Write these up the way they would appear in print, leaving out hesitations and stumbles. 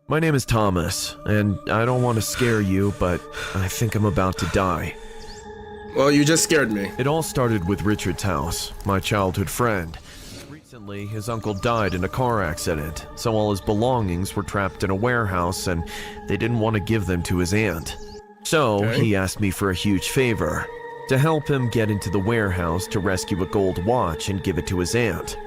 My name is Thomas, and I don't want to scare you, but I think I'm about to die. Well, you just scared me. It all started with Richard's house, my childhood friend. Recently, his uncle died in a car accident, so all his belongings were trapped in a warehouse, and they didn't want to give them to his aunt. So he asked me for a huge favor, to help him get into the warehouse to rescue a gold watch and give it to his aunt.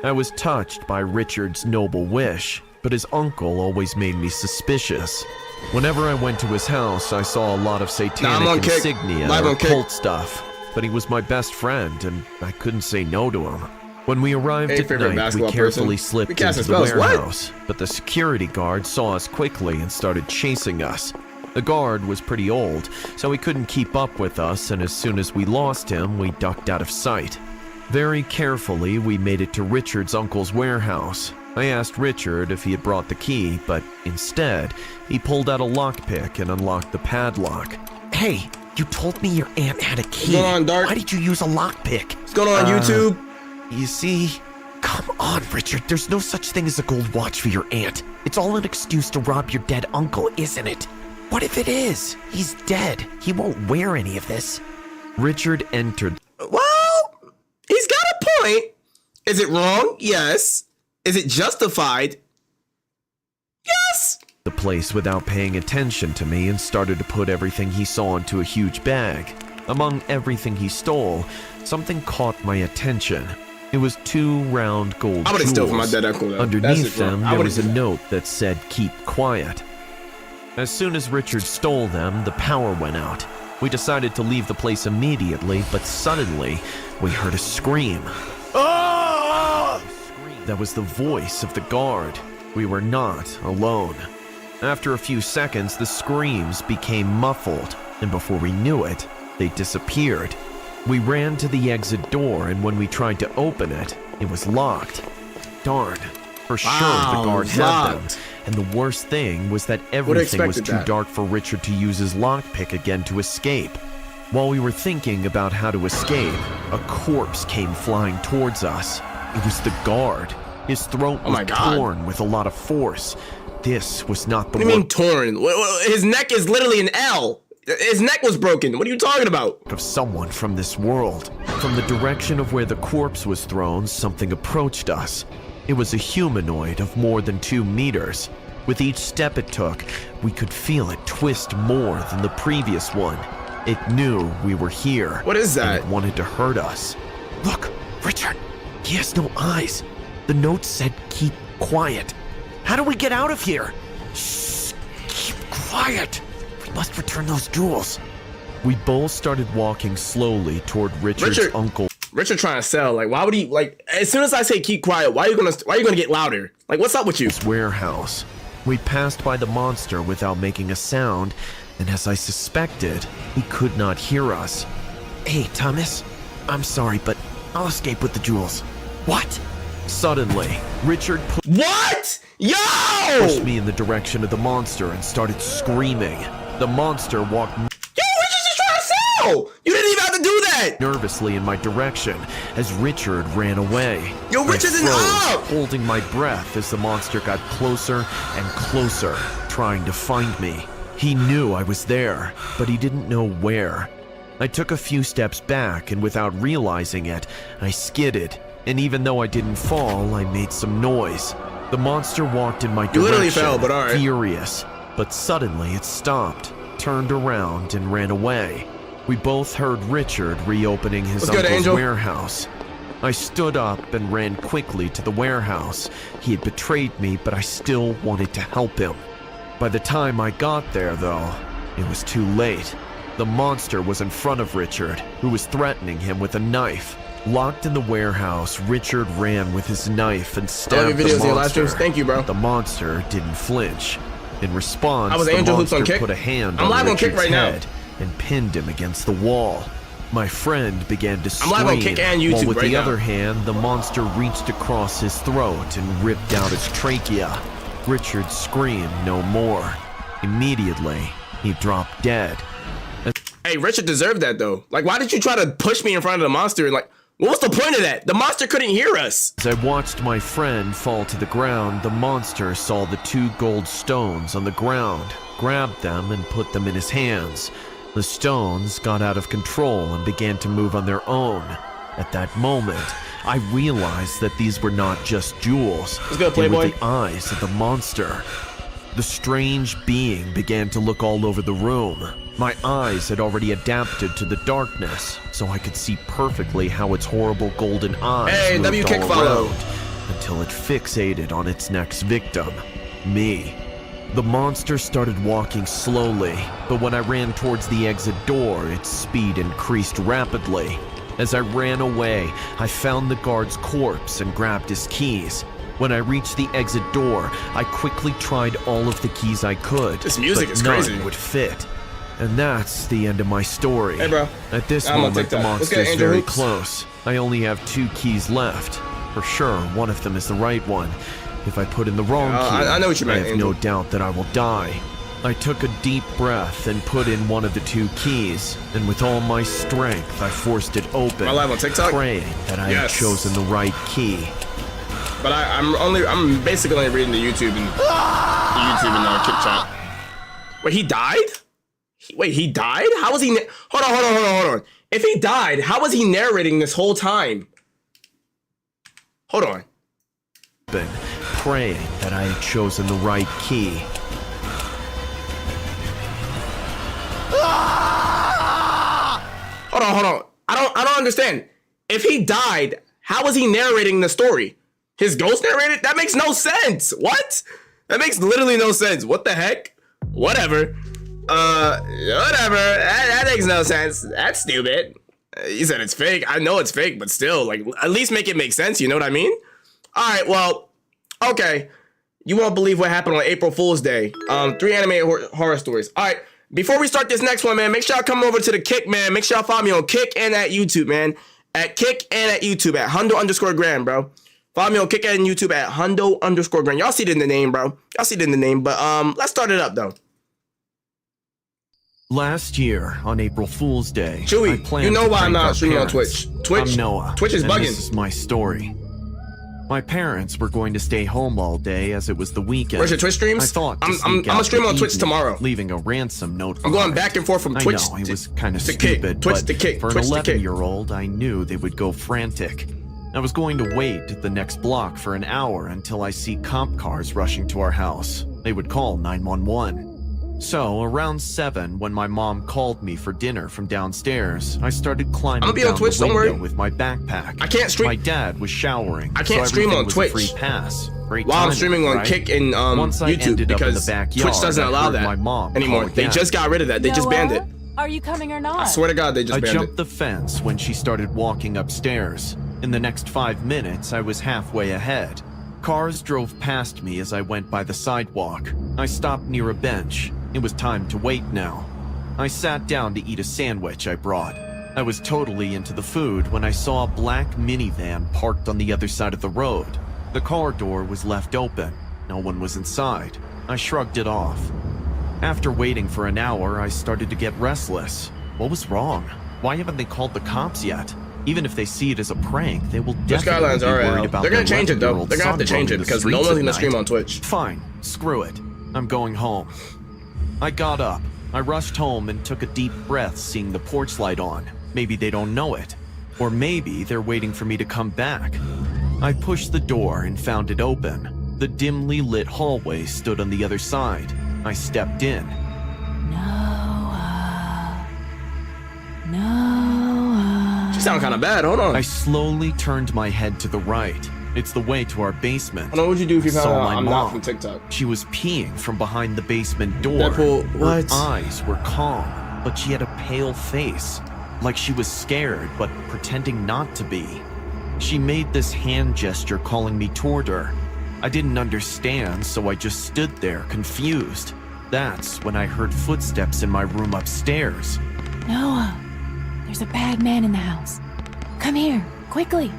I was touched by Richard's noble wish, but his uncle always made me suspicious. Whenever I went to his house, I saw a lot of satanic insignia or cult stuff, but he was my best friend, and I couldn't say no to him. When we arrived at night, we carefully slipped into the warehouse, but the security guard saw us quickly and started chasing us. The guard was pretty old, so he couldn't keep up with us, and as soon as we lost him, we ducked out of sight. Very carefully, we made it to Richard's uncle's warehouse. I asked Richard if he had brought the key, but instead, he pulled out a lockpick and unlocked the padlock. Hey, you told me your aunt had a key. What's going on, Dark? Why did you use a lockpick? What's going on, YouTube? You see, Come on, Richard. There's no such thing as a gold watch for your aunt. It's all an excuse to rob your dead uncle, isn't it? What if it is? He's dead. He won't wear any of this. Richard entered. Well, he's got a point. Is it wrong? Yes. Is it justified? Yes. The place without paying attention to me and started to put everything he saw into a huge bag. Among everything he stole, something caught my attention. It was 2 round gold I would've jewels. stole from my dead uncle, though. Underneath them, there was a note that said, "Keep quiet." As soon as Richard stole them, the power went out. We decided to leave the place immediately, but suddenly, we heard a scream. Oh! That was the voice of the guard. We were not alone. After a few seconds, the screams became muffled, and before we knew it, they disappeared. We ran to the exit door, and when we tried to open it, it was locked. Darn. For sure, the guard had them. And the worst thing was that everything was too dark for Richard to use his lockpick again to escape. While we were thinking about how to escape, a corpse came flying towards us. It was the guard. His throat was torn with a lot of force. This was not the one. What do you mean torn? His neck is literally an L. His neck was broken. What are you talking about? Of someone from this world. From the direction of where the corpse was thrown, something approached us. It was a humanoid of more than 2 meters. With each step it took, we could feel it twist more than the previous one. It knew we were here. What is that? And it wanted to hurt us. Look, Richard, he has no eyes. The note said, "Keep quiet." How do we get out of here? Shh, keep quiet. We must return those jewels. We both started walking slowly toward Richard's uncle. Richard trying to sell. Like, why would he, like, as soon as I say keep quiet, why are you gonna get louder? Like, what's up with you? Warehouse. We passed by the monster without making a sound, and as I suspected, he could not hear us. Hey, Thomas, I'm sorry, but I'll escape with the jewels. What? Suddenly, Richard pushed me in the direction of the monster and started screaming. The monster walked Richard's just trying to sell! You didn't even have to do that! nervously in my direction as Richard ran away. Yo, Richard's in up! Holding my breath as the monster got closer and closer, trying to find me. He knew I was there, but he didn't know where. I took a few steps back, and without realizing it, I skidded. And even though I didn't fall, I made some noise. The monster walked in my direction, literally fell, but all right. Furious. But suddenly it stopped, turned around, and ran away. We both heard Richard reopening his uncle's warehouse. I stood up and ran quickly to the warehouse. He had betrayed me, but I still wanted to help him. By the time I got there, though, it was too late. The monster was in front of Richard, who was threatening him with a knife. Locked in the warehouse, Richard ran with his knife and stabbed the monster. Thank you, bro. The monster didn't flinch. In response, the monster put a hand on Richard's head and pinned him against the wall. My friend began to scream, while with the other hand, the monster reached across his throat and ripped out his trachea. Richard screamed no more. Immediately, he dropped dead. Hey, Richard deserved that, though. Like, why did you try to push me in front of the monster? And, like, What was the point of that? The monster couldn't hear us. As I watched my friend fall to the ground, the monster saw the 2 gold stones on the ground, grabbed them, and put them in his hands. The stones got out of control and began to move on their own. At that moment, I realized that these were not just jewels. Let's go, They were Playboy. the eyes of the monster. The strange being began to look all over the room. My eyes had already adapted to the darkness, so I could see perfectly how its horrible golden eyes Hey, moved W kick all follow. around until it fixated on its next victim, me. The monster started walking slowly, but when I ran towards the exit door, its speed increased rapidly. As I ran away, I found the guard's corpse and grabbed his keys. When I reached the exit door, I quickly tried all of the keys I could, This music but is none crazy. would fit. And that's the end of my story. Hey, bro. At this I'm on moment, the TikTok. Let's get monster's Angel very Hoops. close. I only have 2 keys left. For sure, one of them is the right one. If I put in the wrong key, I know what you meant, I have Angel. no doubt that I will die. I took a deep breath and put in one of the 2 keys, and with all my strength, I forced it open, Am I live on TikTok? praying that I had Yes. chosen the right key. But I'm basically only reading the YouTube and kick chat. Wait, he died? Wait, he died? How was he? Hold on. If he died, how was he narrating this whole time? Hold on. Praying that I had chosen the right key. Hold on. I don't understand. If he died, how was he narrating the story? His ghost narrated? That makes no sense. What? That makes literally no sense. What the heck? Whatever. Whatever. That makes no sense. That's stupid. You said it's fake. I know it's fake, but still, like, at least make it make sense. You know what I mean? All right. Well, okay. You won't believe what happened on April Fool's Day. 3 animated horror stories. All right. Before we start this next one, man, make sure y'all come over to the Kick, man. Make sure y'all follow me on Kick and at YouTube, man. At Kick and at YouTube at Hundo_Grand, bro. Follow me on Kick and YouTube at Hundo_Grand. Y'all see it in the name, bro. Y'all see it in the name. But let's start it up though. Last year, on April Fool's Day, I Chewy, planned you know to why I'm prank not our streaming on parents. Twitch. I'm Noah. Twitch is and bugging. This is my story. My parents were going to stay home all day as it was the weekend. Where's your Twitch streams? I thought to I'm sneak gonna out stream the on Twitch evening, tomorrow. leaving a ransom note. I'm going behind. back and forth from Twitch I know, it was kind of to Kick. stupid, Twitch but to Kick. for an Twitch to Kick. 11-year-old, I knew they would go frantic. I was going to wait at the next block for an hour until I see cop cars rushing to our house. They would call 911. So, around 7, when my mom called me for dinner from downstairs, I started climbing I'ma be on down Twitch, the don't window worry. with my backpack. I can't stream- My dad was showering. I can't so stream everything on was Twitch a free pass. Great while I'm timing, streaming on right? Kick and Once I YouTube ended up in the because backyard, Twitch doesn't I allow heard that my mom anymore. call They again. just got rid of that. They just banned it. Are you coming or not? I swear to God, they just I banned jumped it. the fence when she started walking upstairs. In the next 5 minutes, I was halfway ahead. Cars drove past me as I went by the sidewalk. I stopped near a bench. It was time to wait now. I sat down to eat a sandwich I brought. I was totally into the food when I saw a black minivan parked on the other side of the road. The car door was left open. No one was inside. I shrugged it off. After waiting for an hour, I started to get restless. What was wrong? Why haven't they called the cops yet? Even if they see it as a prank, they will The definitely Skylines be are worried out. about They're gonna their change it though. 11-year-old They're gonna have to son change it roaming the because no streets one's at gonna stream night. on Twitch. Fine, screw it. I'm going home. I got up. I rushed home and took a deep breath, seeing the porch light on. Maybe they don't know it. Or maybe they're waiting for me to come back. I pushed the door and found it open. The dimly lit hallway stood on the other side. I stepped in. Noah. She sound kind of bad. Hold on. I slowly turned my head to the right. It's the way to our basement. I don't know what you do if you found Saw out my I'm mom. not from TikTok. She was peeing from behind the basement door. Deadpool, what? Her eyes were calm, but she had a pale face, like she was scared but pretending not to be. She made this hand gesture calling me toward her. I didn't understand, so I just stood there, confused. That's when I heard footsteps in my room upstairs. Noah, there's a bad man in the house. Come here, quickly.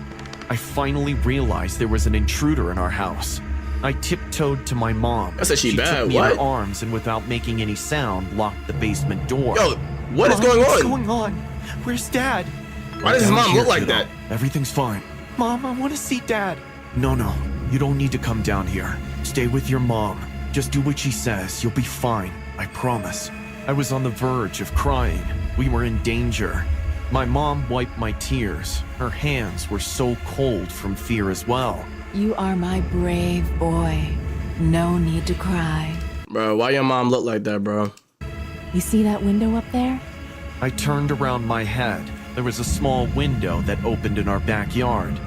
I finally realized there was an intruder in our house. I tiptoed to my mom. I said she bad, took me in what? her arms and without making any sound, locked the basement door. Yo, what is Mom, going What's on? going on? Where's Dad? Why does his Down mom here, look like kiddo. that? Everything's fine. Mom, I want to see Dad. No, you don't need to come down here. Stay with your mom. Just do what she says. You'll be fine. I promise. I was on the verge of crying. We were in danger. My mom wiped my tears. Her hands were so cold from fear as well. You are my brave boy. No need to cry. Bro, why your mom look like that, bro? You see that window up there? I turned around my head. There was a small window that opened in our backyard.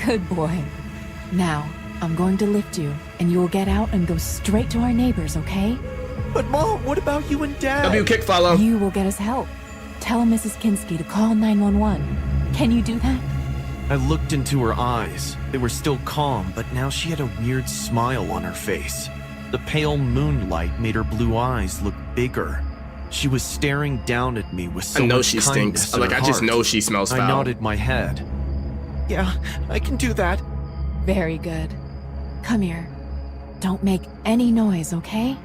Good boy. Now, I'm going to lift you, and you will get out and go straight to our neighbors, okay? But Mom, what about you and Dad? W kick follow. You will get us help. Tell Mrs. Kinski to call 911. Can you do that? I looked into her eyes. They were still calm, but now she had a weird smile on her face. The pale moonlight made her blue eyes look bigger. She was staring down at me with so I know much she kindness stinks. in Like, her I just heart. know she smells foul. I nodded my head. Yeah, I can do that. Very good. Come here. Don't make any noise, okay?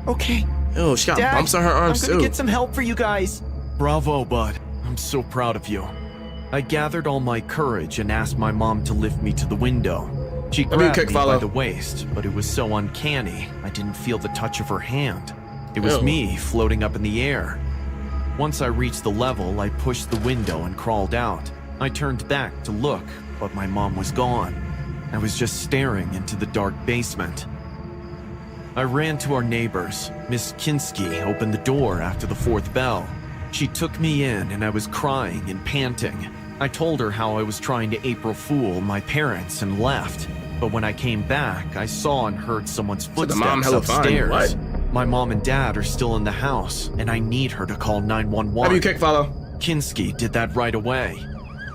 Okay. Ew, she got Dad, bumps on her arms I'm gonna too. get some help for you guys. Bravo, bud. I'm so proud of you. I gathered all my courage and asked my mom to lift me to the window. She grabbed kick me follow. by the waist, but it was so uncanny, I didn't feel the touch of her hand. It was Ew. me floating up in the air. Once I reached the level, I pushed the window and crawled out. I turned back to look, but my mom was gone. I was just staring into the dark basement. I ran to our neighbors. Miss Kinski opened the door after the fourth bell. She took me in and I was crying and panting. I told her how I was trying to April Fool my parents and left. But when I came back, I saw and heard someone's the footsteps mom hella fine. upstairs. What? My mom and dad are still in the house, and I need her to call 911. W kick follow. Kinski did that right away.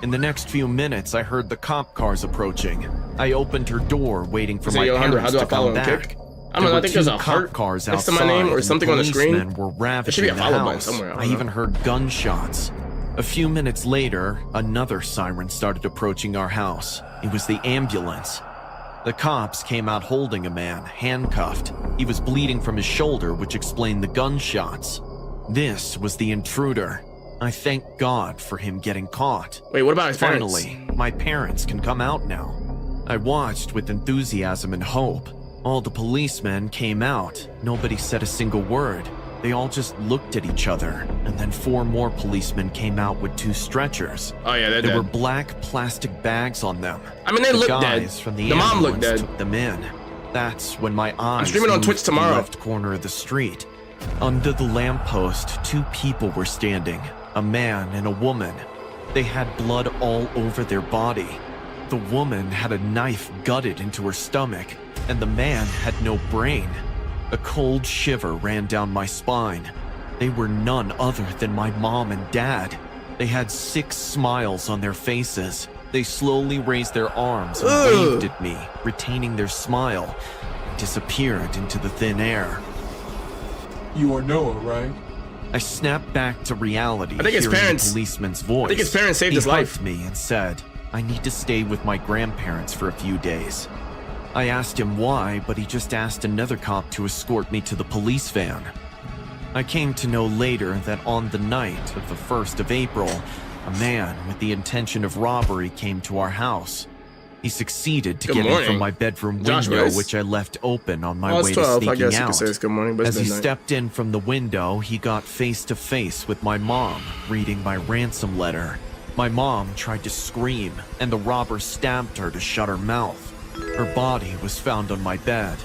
In the next few minutes, I heard the cop cars approaching. I opened her door, waiting for So, my yo, Hunter, parents how do to I follow come and back. kick? I don't know, I think There there's were a two heart cop cars next to outside, my name or and something the on the screen. policemen were There should be ravaging a the follow button house. somewhere, I I don't even know. heard gunshots. A few minutes later, another siren started approaching our house. It was the ambulance. The cops came out holding a man, handcuffed. He was bleeding from his shoulder, which explained the gunshots. This was the intruder. I thank God for him getting caught. Wait, what about his parents? Finally, my parents can come out now. I watched with enthusiasm and hope. All the policemen came out. Nobody said a single word. They all just looked at each other, and then 4 more policemen came out with 2 stretchers. Oh yeah, they're There were dead. black plastic bags on them. I mean, they The look guys dead. from the mom looked ambulance dead. took them in. That's when my eyes streaming on moved Twitch to the tomorrow. left corner of the street. Under the lamppost, 2 people were standing, a man and a woman. They had blood all over their body. The woman had a knife gutted into her stomach, and the man had no brain. A cold shiver ran down my spine. They were none other than my mom and dad. They had 6 smiles on their faces. They slowly raised their arms and Ugh. waved at me, retaining their smile, and disappeared into the thin air. You are Noah, right? I snapped back to reality, I think his hearing parents- the policeman's voice. I think his parents saved He his life. hugged me and said, I need to stay with my grandparents for a few days. I asked him why, but he just asked another cop to escort me to the police van. I came to know later that on the night of the 1st of April, a man with the intention of robbery came to our house. He succeeded to Good get in morning. from my bedroom Josh window, Rice. which I left open on my Oh, way it's to 12. sneaking I guess you out. could say it's good morning, but it's As he midnight. stepped in from the window, he got face to face with my mom, reading my ransom letter. My mom tried to scream, and the robber stabbed her to shut her mouth. Her body was found on my bed.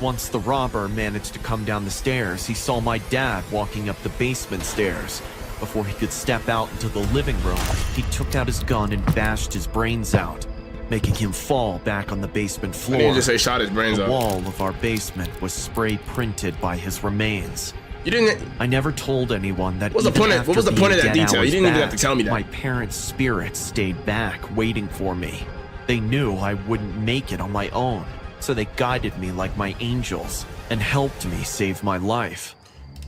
Once the robber managed to come down the stairs, he saw my dad walking up the basement stairs. Before he could step out into the living room, he took out his gun and bashed his brains out, making him fall back on the basement I floor. need to just say shot his brains The out. wall of our basement was spray printed by his remains. You didn't. I never told anyone that. What was the even point of- after what was the being point of that dead detail? You hours didn't even back, have to tell me that. My parents' spirits stayed back, waiting for me. They knew I wouldn't make it on my own, so they guided me like my angels and helped me save my life.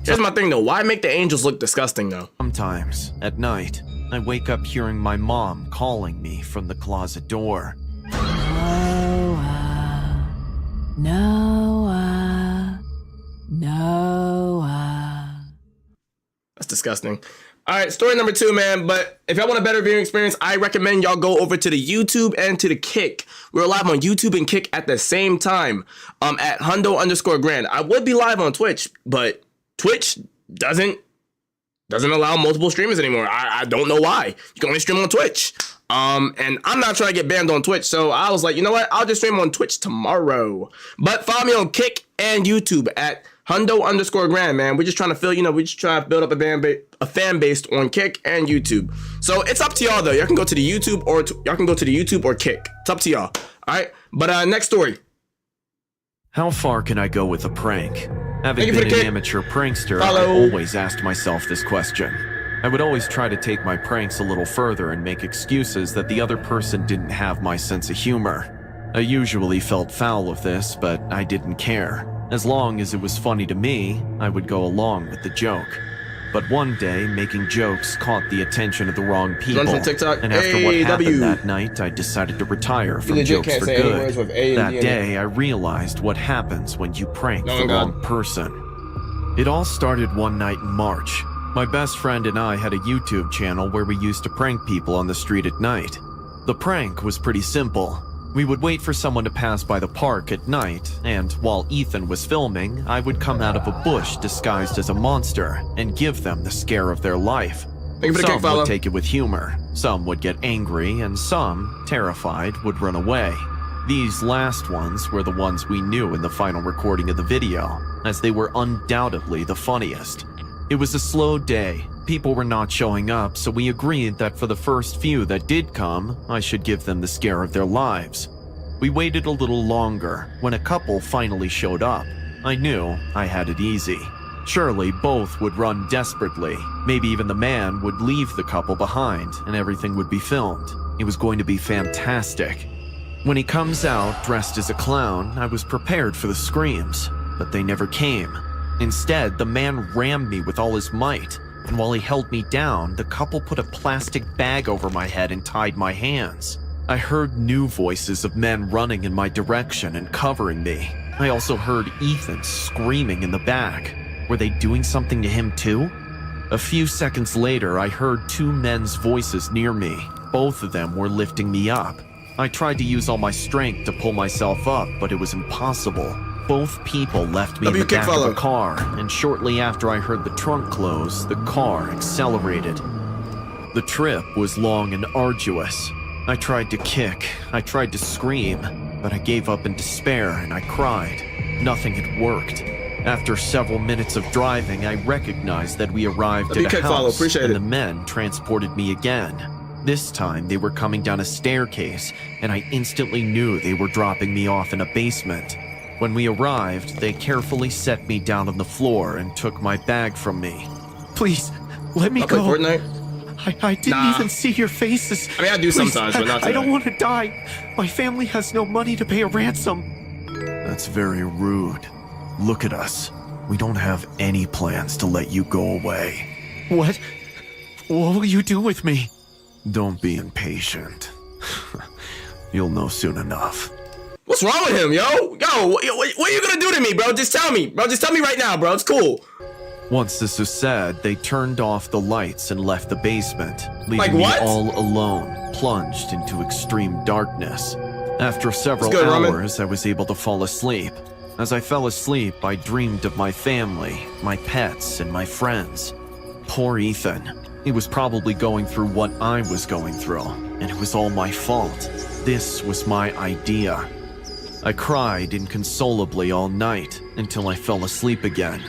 Here's my thing though. Why make the angels look disgusting though? Sometimes, at night, I wake up hearing my mom calling me from the closet door. Noah. Noah. Noah. That's disgusting. All right, story number 2, man. But if y'all want a better viewing experience, I recommend y'all go over to the YouTube and to the Kick. We're live on YouTube and Kick at the same time at Hundo_Grand. I would be live on Twitch, but Twitch doesn't allow multiple streamers anymore. I don't know why. You can only stream on Twitch. And I'm not trying to get banned on Twitch, so I was like, you know what? I'll just stream on Twitch tomorrow. But follow me on Kick and YouTube at Hundo_Grand, man. We're just trying to build up a fan base on Kick and YouTube. So it's up to y'all though. Y'all can go to the YouTube or Kick. It's up to y'all. All right. But next story. How far can I go with a prank? Having Thank you for been the an kick. amateur prankster, Follow. I always asked myself this question. I would always try to take my pranks a little further and make excuses that the other person didn't have my sense of humor. I usually felt foul of this, but I didn't care. As long as it was funny to me, I would go along with the joke. But one day, making jokes caught the attention of the wrong people. From TikTok. And after what AW. happened that night, I decided to retire from legit jokes can't for say any words good. with A and That D in it. day, I realized what happens when you prank Oh the my wrong God. person. It all started one night in March. My best friend and I had a YouTube channel where we used to prank people on the street at night. The prank was pretty simple. We would wait for someone to pass by the park at night, and while Ethan was filming, I would come out of a bush disguised as a monster and give them the scare of their life. Thank you for the Some kick, follow. would take it with humor, some would get angry, and some, terrified, would run away. These last ones were the ones we knew in the final recording of the video, as they were undoubtedly the funniest. It was a slow day. People were not showing up, so we agreed that for the first few that did come, I should give them the scare of their lives. We waited a little longer. When a couple finally showed up, I knew I had it easy. Surely both would run desperately. Maybe even the man would leave the couple behind and everything would be filmed. It was going to be fantastic. When he comes out dressed as a clown, I was prepared for the screams, but they never came. Instead, the man rammed me with all his might, and while he held me down, the couple put a plastic bag over my head and tied my hands. I heard new voices of men running in my direction and covering me. I also heard Ethan screaming in the back. Were they doing something to him too? A few seconds later, I heard two men's voices near me. Both of them were lifting me up. I tried to use all my strength to pull myself up, but it was impossible. Both people left me in the back of the car, and shortly after I heard the trunk close, the car accelerated. The trip was long and arduous. I tried to kick, I tried to scream, but I gave up in despair and I cried. Nothing had worked. After several minutes of driving, I recognized that we arrived at a house, and the men transported me again. This time, they were coming down a staircase, and I instantly knew they were dropping me off in a basement. When we arrived, they carefully set me down on the floor and took my bag from me. Please, let me go. Fortnite? I didn't even see your faces. I mean, I do sometimes, but not today. I don't want to die. My family has no money to pay a ransom. That's very rude. Look at us. We don't have any plans to let you go away. What? What will you do with me? Don't be impatient. You'll know soon enough. What's wrong with him, yo? What are you gonna do to me, bro? Just tell me. Bro, just tell me right now, bro. It's cool. Once this was said, they turned off the lights and left the basement, leaving Like me what? all alone, plunged into extreme darkness. After several Good, hours, I was able to fall asleep. As I fell asleep, I dreamed of my family, my pets, and my friends. Poor Ethan. He was probably going through what I was going through, and it was all my fault. This was my idea. I cried inconsolably all night until I fell asleep again.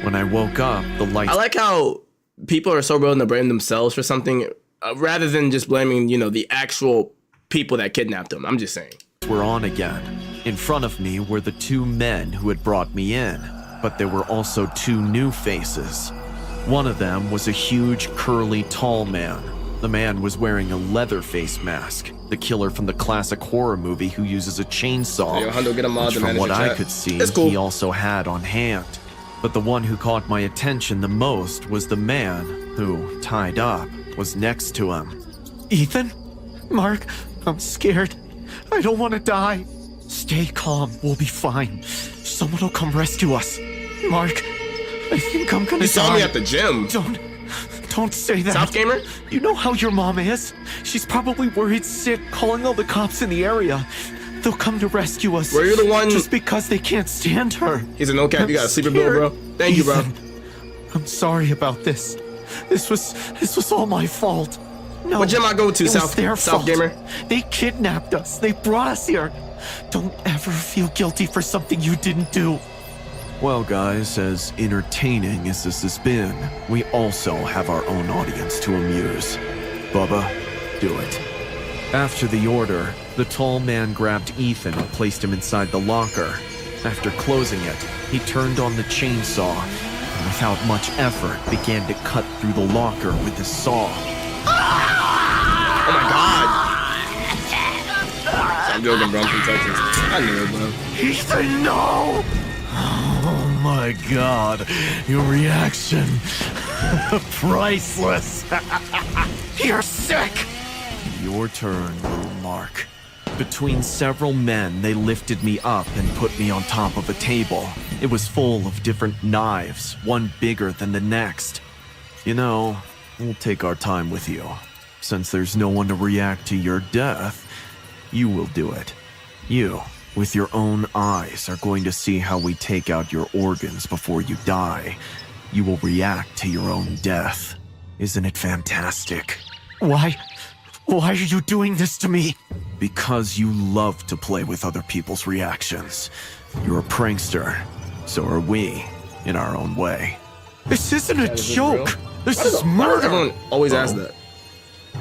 When I woke up, the lights I like how people are so willing to blame themselves for something rather than just blaming, the actual people that kidnapped them. I'm just saying. were on again. In front of me were the two men who had brought me in, but there were also two new faces. One of them was a huge, curly, tall man. The man was wearing a leather face mask, the killer from the classic horror movie who uses a chainsaw, Yo, Hundo, get a mod which to from manage what your I chat. could see, It's cool. he also had on hand. But the one who caught my attention the most was the man who, tied up, was next to him. Ethan? Mark, I'm scared. I don't want to die. Stay calm, we'll be fine. Someone will come rescue us. Mark, I think I'm gonna You saw die. me at the gym. Don't say that. South Gamer? You know how your mom is. She's probably worried sick, calling all the cops in the area. They'll come to rescue us. Were you the one? Just because they can't stand her. He's a no cap. You got a sleeper bill, bro. Thank you, bro. Ethan, I'm sorry about this. This was all my fault. No, What gym I go to, it was South their fault. Gamer? They kidnapped us. They brought us here. Don't ever feel guilty for something you didn't do. Well, guys, as entertaining as this has been, we also have our own audience to amuse. Bubba, do it. After the order, the tall man grabbed Ethan and placed him inside the locker. After closing it, he turned on the chainsaw and without much effort began to cut through the locker with his saw. Oh my god. I'm joking, bro. I'm from Texas. I knew it, bro. Ethan, no! Oh my god, your reaction. Priceless. You're sick. Your turn, little Mark. Between several men, they lifted me up and put me on top of a table. It was full of different knives, one bigger than the next. You know, we'll take our time with you. Since there's no one to react to your death, you will do it. You, with your own eyes, are going to see how we take out your organs before you die. You will react to your own death. Isn't it fantastic? Why are you doing this to me? Because you love to play with other people's reactions. You're a prankster. So are we, in our own way. This isn't a Is this joke. real? This Why is does murder. everyone always ask that?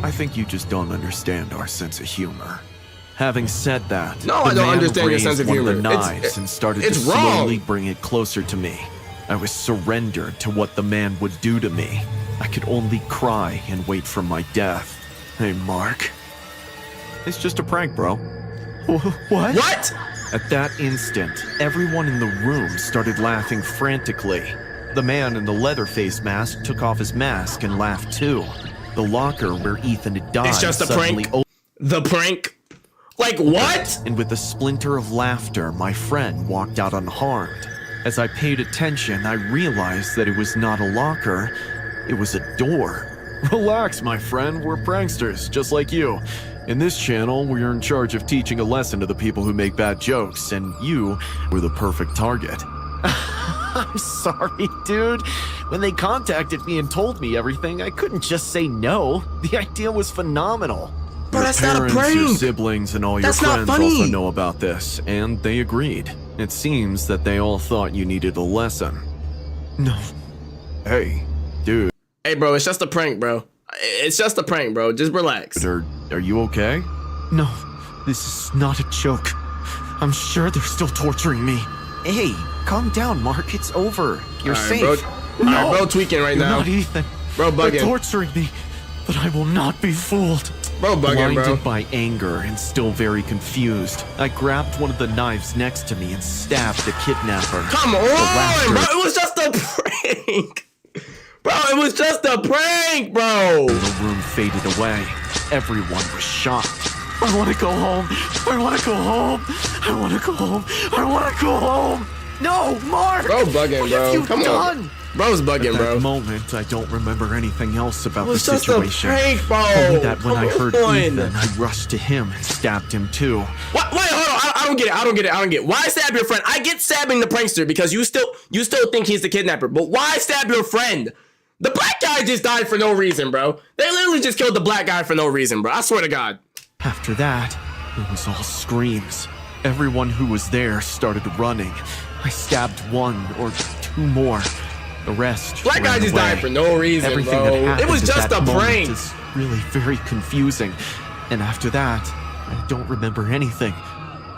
I think you just don't understand our sense of humor. Having said that, No, the I don't man understand your raised sense of one humor. the knives and started to it's wrong. slowly bring it closer to me. I was surrendered to what the man would do to me. I could only cry and wait for my death. Hey, Mark. It's just a prank, bro. What? What? At that instant, everyone in the room started laughing frantically. The man in the leather face mask took off his mask and laughed too. The locker where Ethan had died It's just a suddenly prank. The prank? Like what? and with a splinter of laughter, my friend walked out unharmed. As I paid attention, I realized that it was not a locker, it was a door. Relax, my friend, we're pranksters, just like you. In this channel, we're in charge of teaching a lesson to the people who make bad jokes, and you were the perfect target. I'm sorry, dude. When they contacted me and told me everything, I couldn't just say no. The idea was phenomenal. Bro, Your that's not a parents, your prank. siblings, and all your That's not friends funny. also know about this, and they agreed. It seems that they all thought you needed a lesson. No. Hey, dude, Hey, bro, it's just a prank, bro. It's just a prank, bro. Just relax. are you okay? No, this is not a joke. I'm sure they're still torturing me. Hey, calm down, Mark. It's over. You're All right, safe. bro. No, All right, bro, tweaking right You're now. not Ethan. Bro, They're bugging. torturing me, but I will not be fooled. Bro, bugging, Blinded bro. by anger and still very confused, I grabbed one of the knives next to me and stabbed the kidnapper. Come The on, laughter- bro. It was just a prank. Bro, it was just a prank, bro. The room faded away. Everyone was shocked. I want to go home. I want to go home. I want to go home. I want to go home. No, Mark. Bro, bugging, What bro. have you Come done? on. Bro's bugging, At that bro. moment, I don't remember anything else about It the was just a situation. prank, bro. Only that when I heard Come on. Ethan, I rushed to him and stabbed him too. What? Wait, hold on. I don't get it. I don't get it. I don't get it. Why stab your friend? I get stabbing the prankster because you still think he's the kidnapper. But why stab your friend? The black guy just died for no reason, bro. They literally just killed the black guy for no reason, bro. I swear to God. After that, it was all screams. Everyone who was there started running. I stabbed one or two more. The rest Black guy ran just away. died for no reason, Everything bro. that happened It was at just that a moment prank. is really very confusing. And after that, I don't remember anything.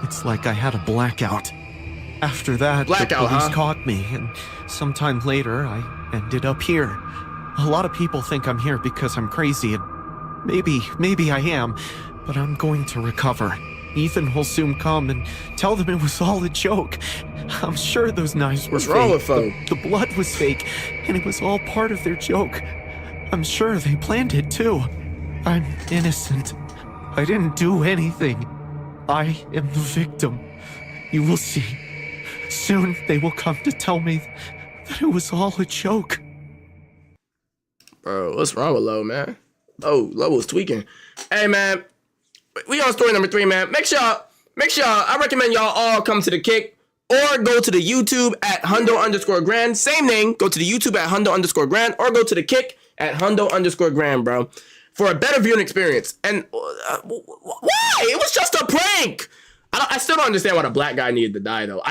It's like I had a blackout. After that, Blackout, the police huh? caught me, and sometime later, I ended up here. A lot of people think I'm here because I'm crazy, and maybe I am, but I'm going to recover. Ethan will soon come and tell them it was all a joke. I'm sure those knives were What's fake. wrong with them? The blood was fake, and it was all part of their joke. I'm sure they planned it too. I'm innocent. I didn't do anything. I am the victim. You will see. Soon they will come to tell me that it was all a joke. Bro, what's wrong with Lo, man? Oh, Lo was tweaking. Hey, man, we on story number 3, man. Make sure, I recommend y'all all come to the Kick or go to the YouTube at Hundo_Grand. Same name, go to the YouTube at Hundo_Grand or go to the Kick at Hundo_Grand, bro, for a better viewing experience. And why? It was just a prank. I still don't understand why the black guy needed to die, though.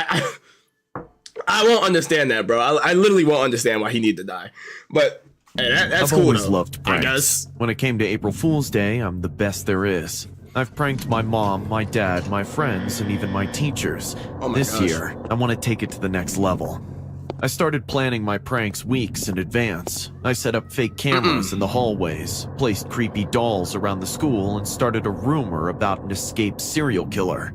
I won't understand that, bro. I literally won't understand why he needed to die. But hey, that's I've cool, always though, loved pranks. I guess. When it came to April Fool's Day, I'm the best there is. I've pranked my mom, my dad, my friends, and even my teachers. Oh my this gosh. year, I want to take it to the next level. I started planning my pranks weeks in advance. I set up fake cameras in the hallways, placed creepy dolls around the school, and started a rumor about an escaped serial killer.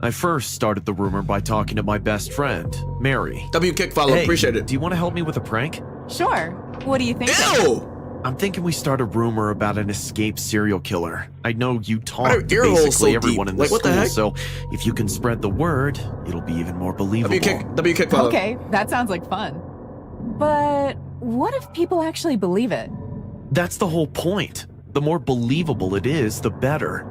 I first started the rumor by talking to my best friend, Mary. W Kick follow, Hey, appreciate it. do you want to help me with a prank? Sure. What do you think? Ew! I'm thinking we start a rumor about an escaped serial killer. I know you Why are talk to ear holes basically so everyone deep? in the Like, what the school, heck? so if you can spread the word, it'll be even more believable. W Kick follow. Okay, that sounds like fun. But what if people actually believe it? That's the whole point. The more believable it is, the better.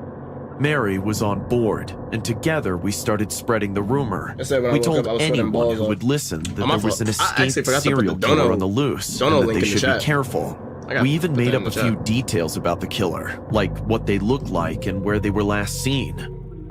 Mary was on board, and together we started spreading the rumor. Yesterday when I We woke told up, I was sweating anyone balls who off. would listen that Oh, my there was an fault. I actually escaped forgot to put serial the killer dono- on the loose, dono and that link they in the should be chat. careful. I gotta We even put made that up in a the few chat. details about the killer, like what they looked like and where they were last seen.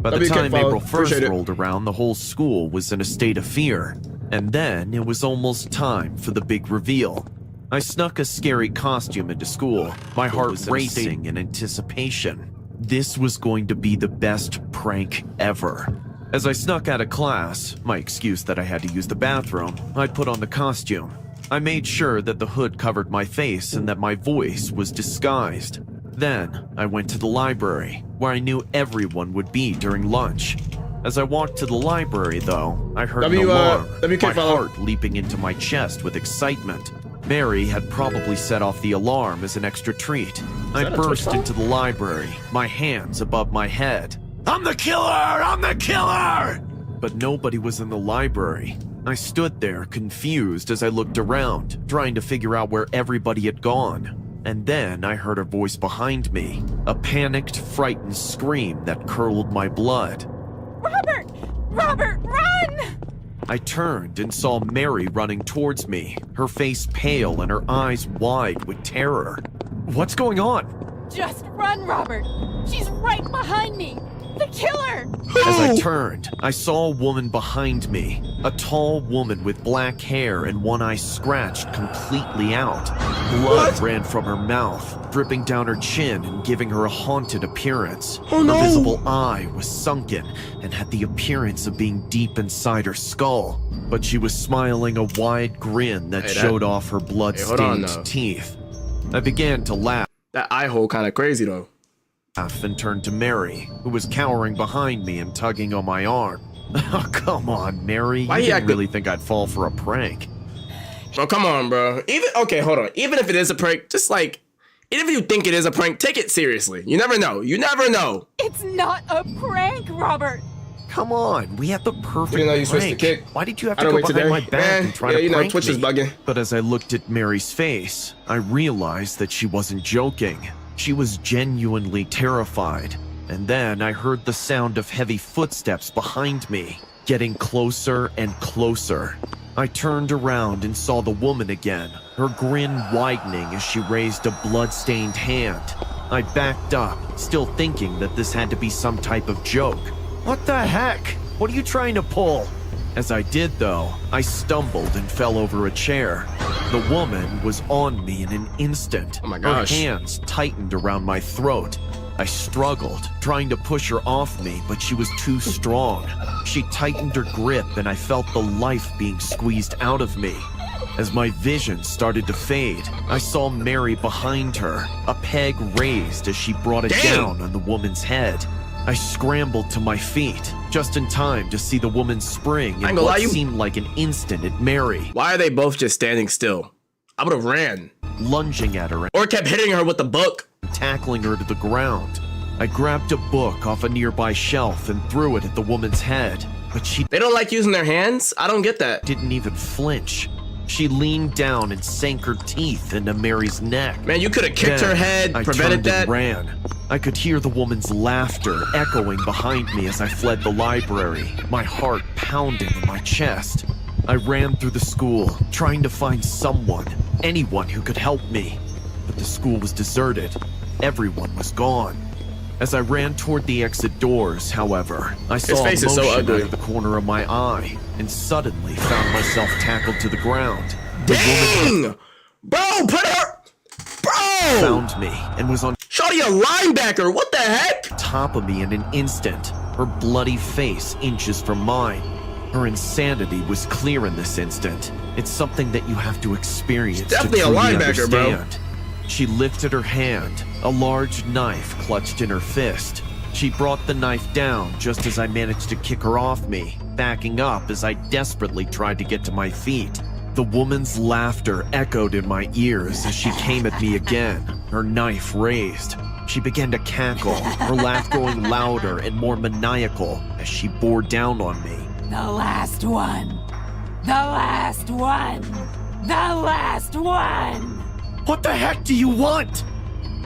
By the W time follow. April 1st Appreciate it. rolled around, the whole school was in a state of fear. And then it was almost time for the big reveal. I snuck a scary costume into school, my heart racing in anticipation. This was going to be the best prank ever. As I snuck out of class, my excuse that I had to use the bathroom, I put on the costume. I made sure that the hood covered my face and that my voice was disguised. Then, I went to the library, where I knew everyone would be during lunch. As I walked to the library, though, I heard an alarm, WK my follow. heart leaping into my chest with excitement. Mary had probably set off the alarm as an extra treat. I that a Twitch burst follow? into the library, my hands above my head. I'm the killer! I'm the killer! But nobody was in the library. I stood there, confused as I looked around, trying to figure out where everybody had gone. And then I heard a voice behind me, a panicked, frightened scream that curdled my blood. Robert! Robert, run! I turned and saw Mary running towards me, her face pale and her eyes wide with terror. What's going on? Just run, Robert! She's right behind me! The killer! As I turned, I saw a woman behind me, a tall woman with black hair and one eye scratched completely out. Blood ran from her mouth, dripping down her chin and giving her a haunted appearance. Oh, no. Her visible eye was sunken and had the appearance of being deep inside her skull, but she was smiling a wide grin that Hey, that- showed off her hold on, blood-stained though. teeth. I began to laugh. That eye hole kind of crazy, though. And turned to Mary, who was cowering behind me and tugging on my arm. Oh, come on, Mary. Why you he didn't acting- really think I'd fall for a prank. Bro, come on, bro. Okay, hold on. Even if it is a prank, just like, even if you think it is a prank, take it seriously. You never know. You never know. It's not a prank, Robert! Come on, we had the perfect You know you switched the prank. kick. Why did you have I to don't go wait behind today. my back Man, and try yeah, to you know, prank Twitch me? is bugging. But as I looked at Mary's face, I realized that she wasn't joking. She was genuinely terrified. And then I heard the sound of heavy footsteps behind me, getting closer and closer. I turned around and saw the woman again, her grin widening as she raised a blood-stained hand. I backed up, still thinking that this had to be some type of joke. What the heck? What are you trying to pull? As I did, though, I stumbled and fell over a chair. The woman was on me in an instant. Oh my gosh. Her hands tightened around my throat. I struggled, trying to push her off me, but she was too strong. She tightened her grip, and I felt the life being squeezed out of me. As my vision started to fade, I saw Mary behind her, a peg raised as she brought it Dang. down on the woman's head. I scrambled to my feet, just in time to see the woman spring I in ain't gonna lie, what you- seemed like an instant at Mary, Why are they both just standing still? I would have ran. lunging at her Or kept hitting her with the book. and tackling her to the ground. I grabbed a book off a nearby shelf and threw it at the woman's head, but she They don't like using their hands? I don't get that. didn't even flinch. She leaned down and sank her teeth into Mary's neck. Man, you could have kicked her head, I prevented turned that. and ran. I could hear the woman's laughter echoing behind me as I fled the library, my heart pounding in my chest. I ran through the school, trying to find someone, anyone who could help me. But the school was deserted. Everyone was gone. As I ran toward the exit doors, however, I saw a face is motion so out ugly. of the corner of my eye and suddenly found myself tackled to the ground. The Dang! Bro, put her... Bro! found me and was on Shorty a linebacker, what the heck? top of me in an instant, her bloody face inches from mine. Her insanity was clear in this instant. It's something that you have to experience to definitely a truly linebacker, bro. understand. She lifted her hand, a large knife clutched in her fist. She brought the knife down just as I managed to kick her off me, backing up as I desperately tried to get to my feet. The woman's laughter echoed in my ears as she came at me again, her knife raised. She began to cackle, her laugh growing louder and more maniacal as she bore down on me. The last one. The last one. The last one. What the heck do you want?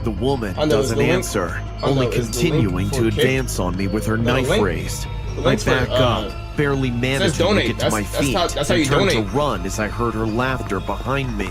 The woman I know, is doesn't the link- answer, I know, only is the link continuing for to kick? advance on me with her knife link- raised. the I link's for, back up, barely managing to donate. get to my That's feet, how and you turned donate. to run as I heard her laughter behind me.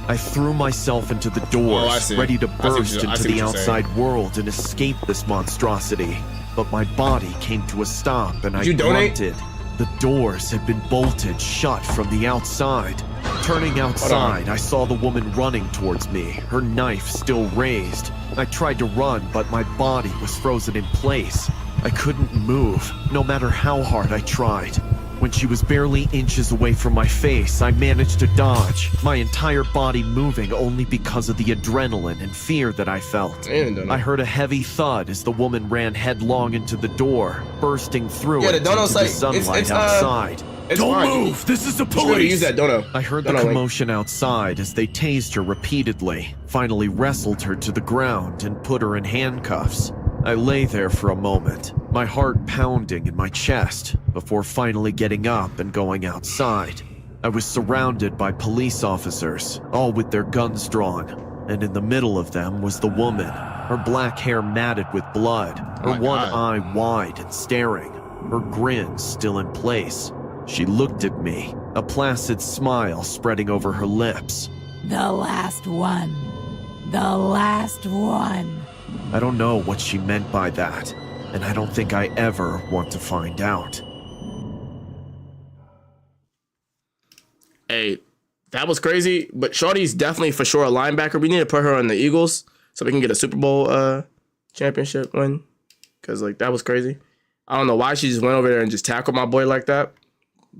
I threw myself into the Oh, I doors, see. ready to I see what burst you're- I into see what the you're saying. outside world and escape this monstrosity. But my body came to a stop and I you donate? grunted. The doors had been bolted shut from the outside. Turning outside, I saw the woman running towards me, her knife still raised. I tried to run, but my body was frozen in place. I couldn't move, no matter how hard I tried. When she was barely inches away from my face, I managed to dodge, my entire body moving only because of the adrenaline and fear that I felt. Damn, I heard a heavy thud as the woman ran headlong into the door, bursting through Yeah, it the dono into site, the sunlight it's, outside. It's Don't fine. move! This is the You should be able to police! use that dono. I heard the Dono link. commotion outside as they tased her repeatedly, finally wrestled her to the ground and put her in handcuffs. I lay there for a moment, my heart pounding in my chest, before finally getting up and going outside. I was surrounded by police officers, all with their guns drawn, and in the middle of them was the woman, her black hair matted with blood, her my one God. eye wide and staring, her grin still in place. She looked at me, a placid smile spreading over her lips. The last one. The last one. I don't know what she meant by that, and I don't think I ever want to find out. Hey, that was crazy, but Shorty's definitely for sure a linebacker. We need to put her on the Eagles so we can get a Super Bowl championship win. Cause like that was crazy. I don't know why she just went over there and just tackled my boy like that.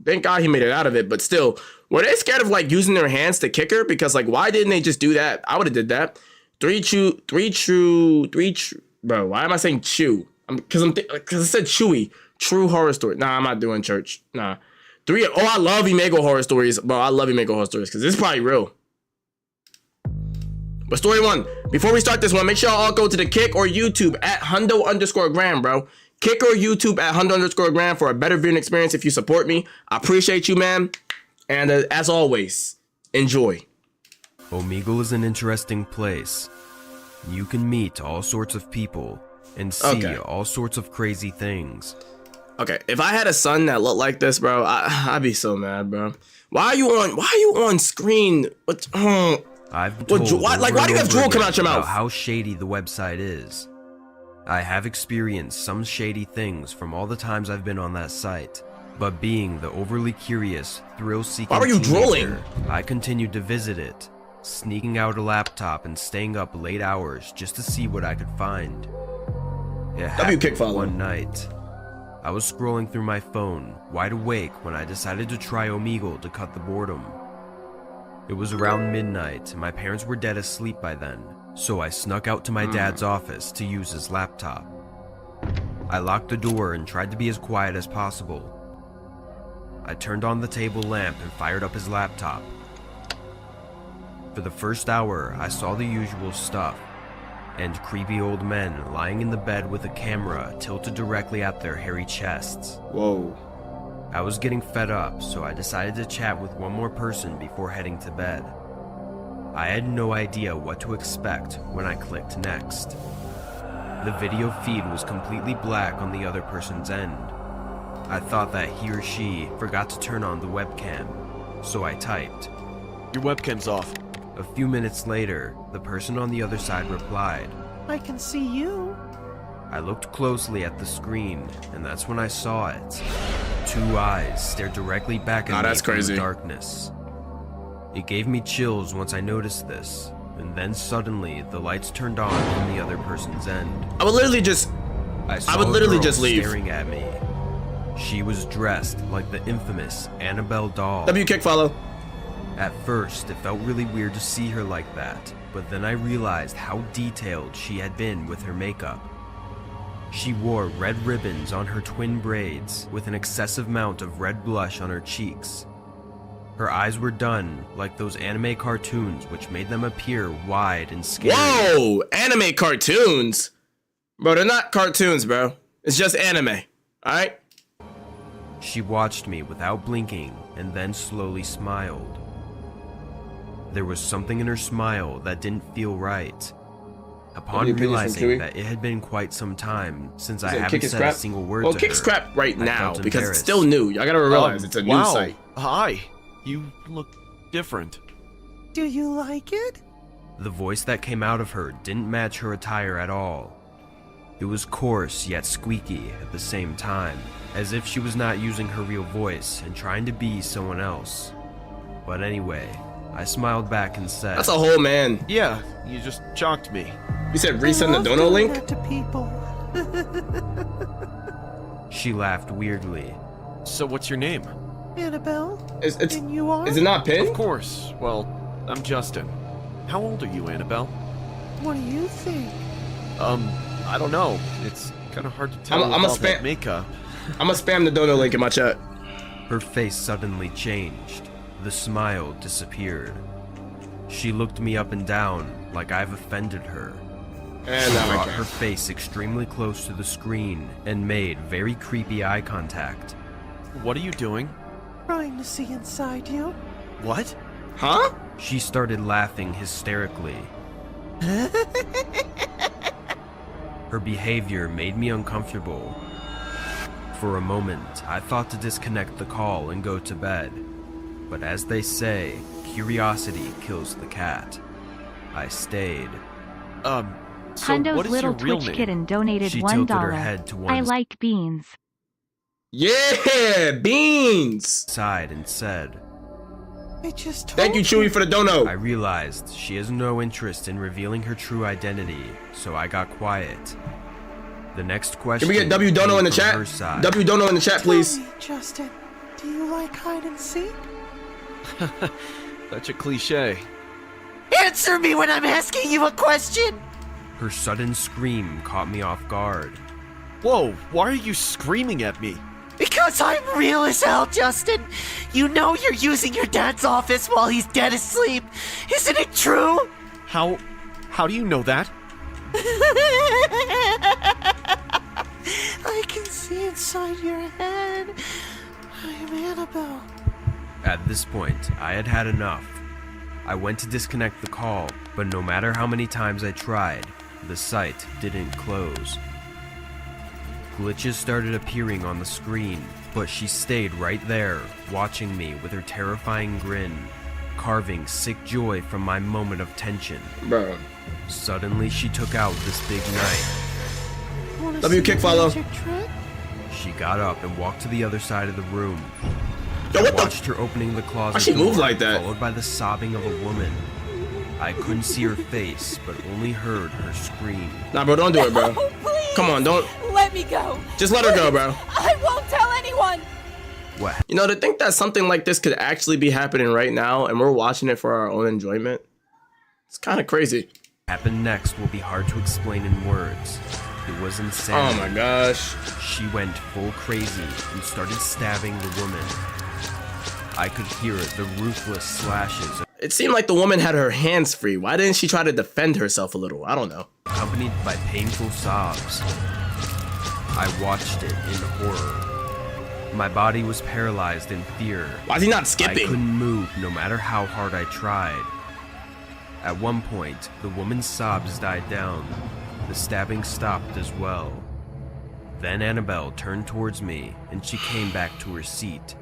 Thank God he made it out of it, but still, were they scared of like using their hands to kick her? Because like, why didn't they just do that? I would have did that. Three true. Bro, why am I saying chew? Because I said chewy. True horror story. Nah, I'm not doing church. Nah. I love omegle horror stories, bro. I love omegle horror stories because this is probably real. But story one, before we start this one, make sure y'all all go to the Kick or YouTube at Hundo_Gram, bro. Kick or YouTube at Hundo_Gram for a better viewing experience if you support me. I appreciate you, man. And as always, enjoy. Omegle is an interesting place. You can meet all sorts of people and see Okay. all sorts of crazy things. Okay, if I had a son that looked like this, bro, I'd be so mad, bro. Why are you on screen? What? I've been told why over do and you have over drool come again out your about mouth? how shady the website is. I have experienced some shady things from all the times I've been on that site. But being the overly curious, thrill-seeking Why were you teenager, drooling? I continued to visit it, sneaking out a laptop and staying up late hours just to see what I could find. It happened Kickfather. one night. I was scrolling through my phone, wide awake, when I decided to try Omegle to cut the boredom. It was around midnight, and my parents were dead asleep by then, so I snuck out to my dad's office to use his laptop. I locked the door and tried to be as quiet as possible. I turned on the table lamp and fired up his laptop. For the first hour, I saw the usual stuff, and creepy old men lying in the bed with a camera tilted directly at their hairy chests. Whoa. I was getting fed up, so I decided to chat with one more person before heading to bed. I had no idea what to expect when I clicked next. The video feed was completely black on the other person's end. I thought that he or she forgot to turn on the webcam, so I typed. Your webcam's off. A few minutes later, the person on the other side replied. I can see you. I looked closely at the screen, and that's when I saw it. Two eyes stared directly back at me that's from crazy. the darkness. It gave me chills once I noticed this, and then suddenly the lights turned on from the other person's end. I would literally just I would a literally girl just leave. staring at me. She was dressed like the infamous Annabelle doll. W kick follow. At first, it felt really weird to see her like that, but then I realized how detailed she had been with her makeup. She wore red ribbons on her twin braids with an excessive amount of red blush on her cheeks. Her eyes were done like those anime cartoons which made them appear wide and scary. Whoa, anime cartoons. Bro, they're not cartoons, bro. It's just anime, alright? She watched me without blinking and then slowly smiled. There was something in her smile that didn't feel right. Upon Any opinions from realizing Chewie? that it had been quite some time since I Kick haven't his said crap? a single word Well, to kick her, scrap right I now felt because it's embarrassed. still new. Y'all gotta realize it's a new wow. site. Hi. You look different. Do you like it? The voice that came out of her didn't match her attire at all. It was coarse yet squeaky at the same time, as if she was not using her real voice and trying to be someone else. But anyway, I smiled back and said, That's a whole man. Yeah, you just shocked me. You said resend the dono link? To people. She laughed weirdly. So what's your name? Annabelle? It's And you are? is it not Of pinned? course. Well, I'm Justin. How old are you, Annabelle? What do you think? I don't know. It's kind of hard to tell I'm a with all that spam- makeup. I'ma spam the dono link in my chat. Her face suddenly changed. The smile disappeared. She looked me up and down like I've offended her. And She now I brought can. her face extremely close to the screen and made very creepy eye contact. What are you doing? Trying to see inside you. What? Huh? She started laughing hysterically. Her behavior made me uncomfortable. For a moment, I thought to disconnect the call and go to bed. But as they say, curiosity kills the cat. I stayed. So Hondo's what is little your real Twitch name? kitten donated She $1. tilted her head to one I like beans. Yeah, beans. side and said, I just told Thank you, Chewy, for the dono. I realized she has no interest in revealing her true identity, so I got quiet. The next question Can we get W dono in the came from her chat? side. W dono in the chat, please. Tell me, Justin, do you like hide and seek? Such a cliche. Answer me when I'm asking you a question! Her sudden scream caught me off guard. Whoa, why are you screaming at me? Because I'm real as hell, Justin! You know you're using your dad's office while he's dead asleep! Isn't it true? How do you know that? I can see inside your head. I'm Annabelle. At this point, I had had enough. I went to disconnect the call, but no matter how many times I tried, the site didn't close. Glitches started appearing on the screen, but she stayed right there, watching me with her terrifying grin, carving sick joy from my moment of tension. Bro. Suddenly, she took out this big knife. Wanna W see kick a follow. magic trick? She got up and walked to the other side of the room. Yo, I what the? watched her opening the closet Why'd she move door, like that? followed by the sobbing of a woman. I couldn't see her face, but only heard her scream. Nah, bro, don't do it, bro. Oh, please. Come on, don't. Let me go. Just let her go, bro. I won't tell anyone. What You know, to think that something like this could actually be happening right now and we're watching it for our own enjoyment, it's kind of crazy. happened next will be hard to explain in words. It was insane. Oh my gosh. She went full crazy and started stabbing the woman. I could hear the ruthless slashes It seemed like the woman had her hands free. Why didn't she try to defend herself a little? I don't know. accompanied by painful sobs. I watched it in horror. My body was paralyzed in fear. Why is he not I skipping? couldn't move no matter how hard I tried. At one point, the woman's sobs died down. The stabbing stopped as well. Then Annabelle turned towards me and she came back to her seat.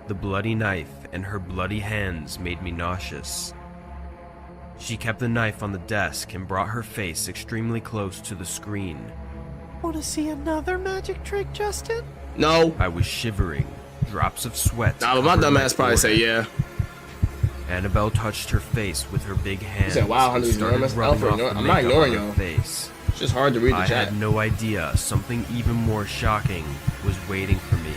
The bloody knife and her bloody hands made me nauseous. She kept the knife on the desk and brought her face extremely close to the screen. Want to see another magic trick, Justin? No. I was shivering, drops of sweat. Nah, but my covered dumb my ass probably say forehead. yeah. Annabelle touched her face with her big hands. said, wow, and Hunter's started enormous. rubbing Alfred, off the I'm not makeup ignoring on her y'all. face. It's just hard to read the I chat. had no idea something even more shocking was waiting for me.